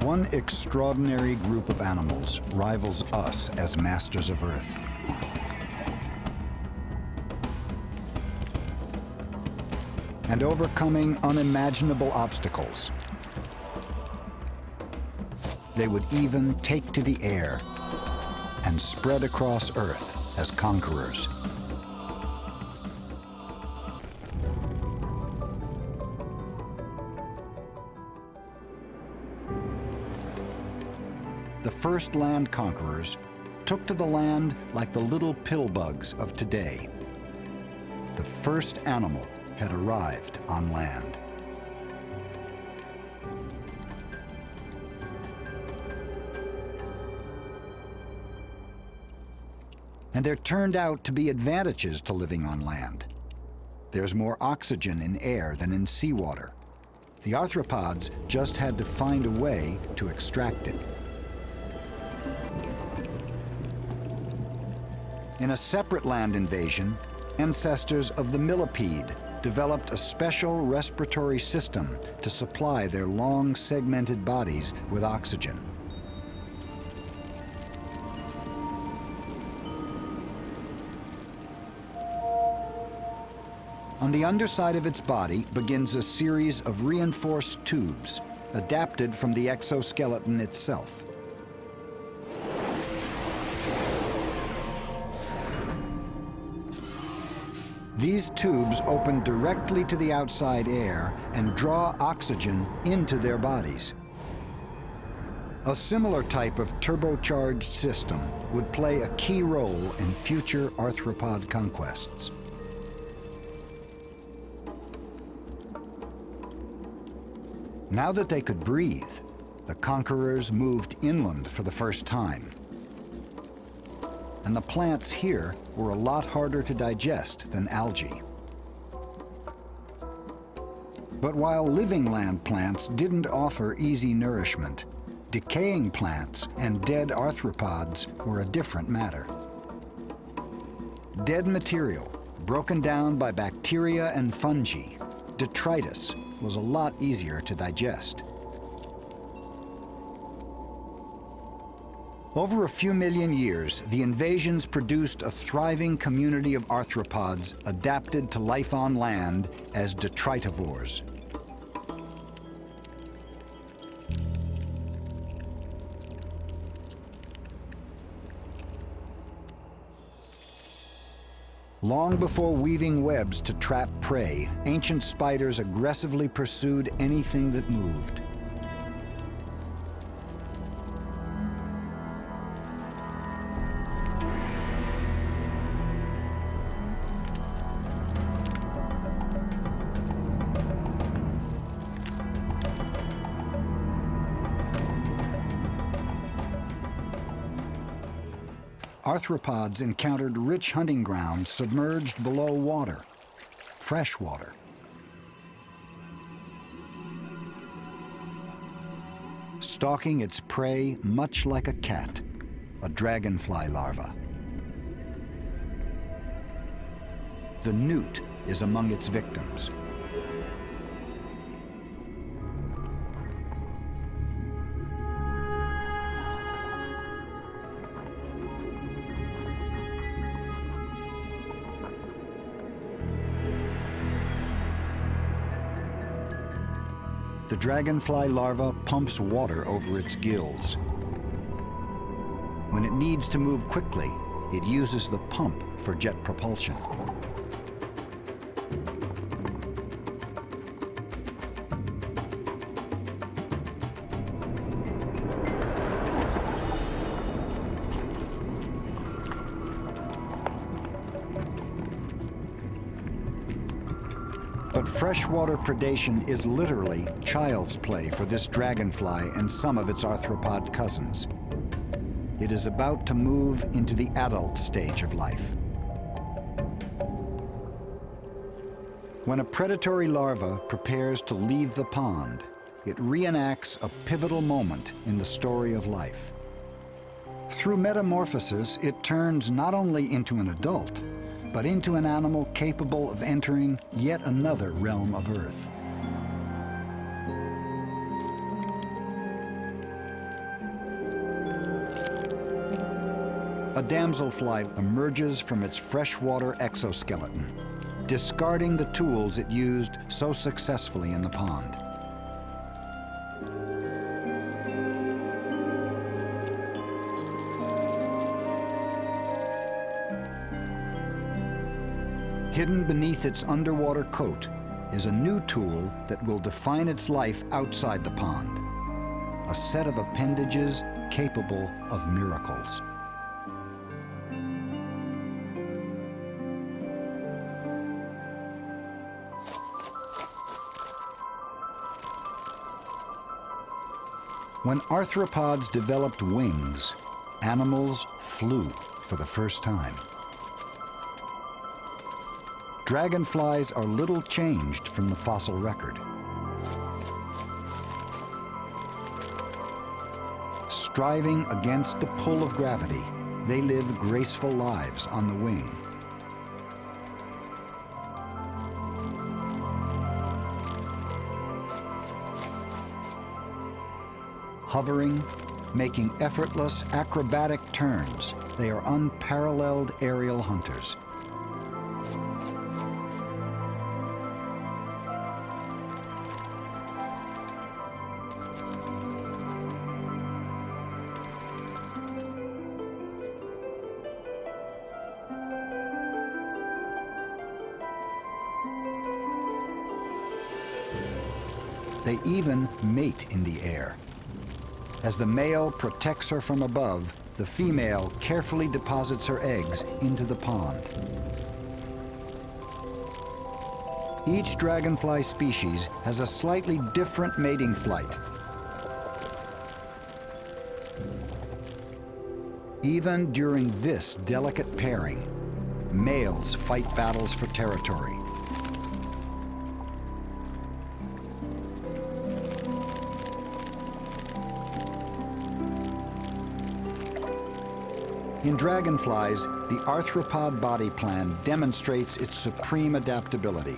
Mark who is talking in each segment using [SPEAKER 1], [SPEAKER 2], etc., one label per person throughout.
[SPEAKER 1] One extraordinary group of animals rivals us as masters of Earth. And overcoming unimaginable obstacles, they would even take to the air and spread across Earth as conquerors. The first land conquerors took to the land like the little pill bugs of today. The first animal had arrived on land. And there turned out to be advantages to living on land. There's more oxygen in air than in seawater. The arthropods just had to find a way to extract it. In a separate land invasion, ancestors of the millipede developed a special respiratory system to supply their long, segmented bodies with oxygen. On the underside of its body begins a series of reinforced tubes, adapted from the exoskeleton itself. These tubes open directly to the outside air and draw oxygen into their bodies. A similar type of turbocharged system would play a key role in future arthropod conquests. Now that they could breathe, the conquerors moved inland for the first time. And the plants here were a lot harder to digest than algae. But while living land plants didn't offer easy nourishment, decaying plants and dead arthropods were a different matter. Dead material, broken down by bacteria and fungi, detritus, was a lot easier to digest. Over a few million years, the invasions produced a thriving community of arthropods adapted to life on land as detritivores. Long before weaving webs to trap prey, ancient spiders aggressively pursued anything that moved. Arthropods encountered rich hunting grounds submerged below water, fresh water. Stalking its prey much like a cat, a dragonfly larva. The newt is among its victims. The dragonfly larva pumps water over its gills. When it needs to move quickly, it uses the pump for jet propulsion. But freshwater predation is literally child's play for this dragonfly and some of its arthropod cousins. It is about to move into the adult stage of life. When a predatory larva prepares to leave the pond, it reenacts a pivotal moment in the story of life. Through metamorphosis, it turns not only into an adult, but into an animal capable of entering yet another realm of Earth. a damselfly emerges from its freshwater exoskeleton, discarding the tools it used so successfully in the pond. Hidden beneath its underwater coat is a new tool that will define its life outside the pond, a set of appendages capable of miracles. When arthropods developed wings, animals flew for the first time. Dragonflies are little changed from the fossil record. Striving against the pull of gravity, they live graceful lives on the wing. Hovering, making effortless acrobatic turns, they are unparalleled aerial hunters. They even mate in the air. As the male protects her from above, the female carefully deposits her eggs into the pond. Each dragonfly species has a slightly different mating flight. Even during this delicate pairing, males fight battles for territory. In dragonflies, the arthropod body plan demonstrates its supreme adaptability,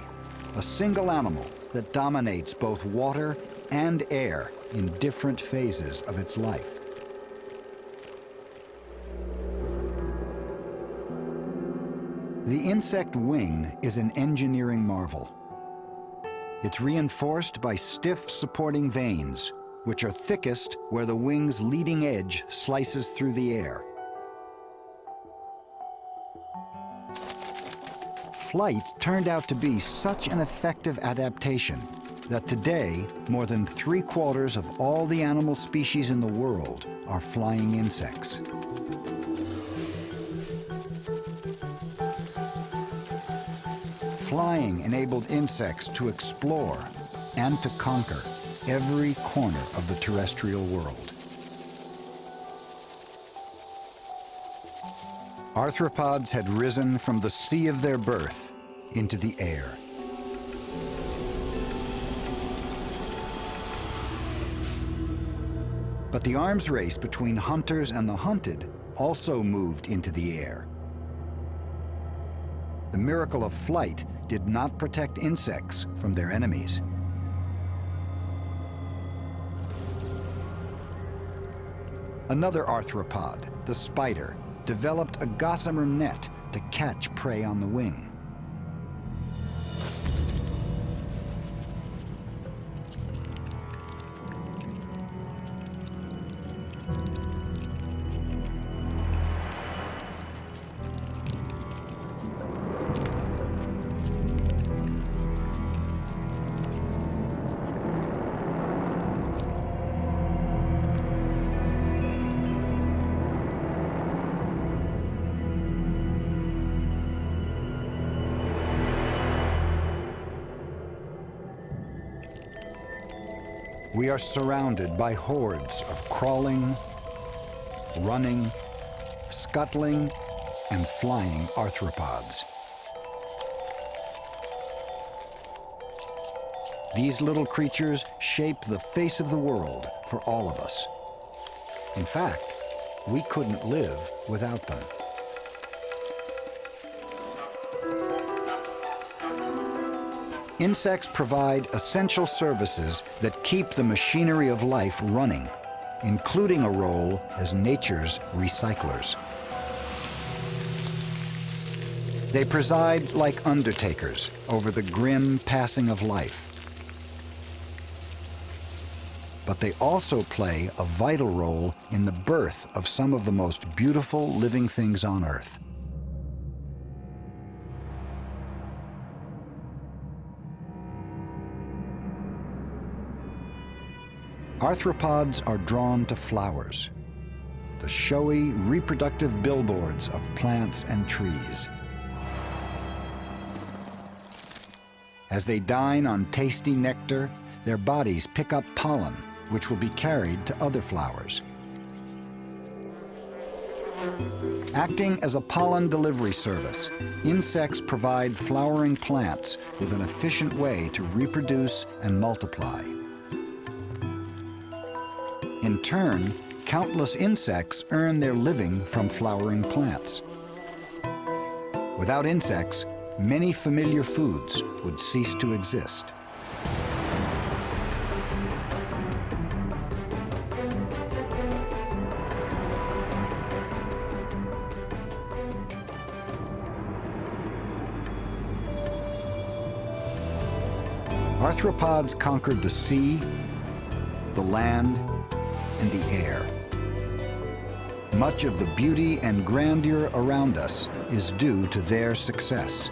[SPEAKER 1] a single animal that dominates both water and air in different phases of its life. The insect wing is an engineering marvel. It's reinforced by stiff supporting veins, which are thickest where the wing's leading edge slices through the air. Flight turned out to be such an effective adaptation that today, more than 3/4 of all the animal species in the world are flying insects. Flying enabled insects to explore and to conquer every corner of the terrestrial world. Arthropods had risen from the sea of their birth into the air. But the arms race between hunters and the hunted also moved into the air. The miracle of flight did not protect insects from their enemies. Another arthropod, the spider, developed a gossamer net to catch prey on the wing. We are surrounded by hordes of crawling, running, scuttling, and flying arthropods. These little creatures shape the face of the world for all of us. In fact, we couldn't live without them. Insects provide essential services that keep the machinery of life running, including a role as nature's recyclers. They preside like undertakers over the grim passing of life. But they also play a vital role in the birth of some of the most beautiful living things on Earth. Arthropods are drawn to flowers, the showy reproductive billboards of plants and trees. As they dine on tasty nectar, their bodies pick up pollen, which will be carried to other flowers. Acting as a pollen delivery service, insects provide flowering plants with an efficient way to reproduce and multiply. In turn, countless insects earn their living from flowering plants. Without insects, many familiar foods would cease to exist. Arthropods conquered the sea, the land, and the air. Much of the beauty and grandeur around us is due to their success.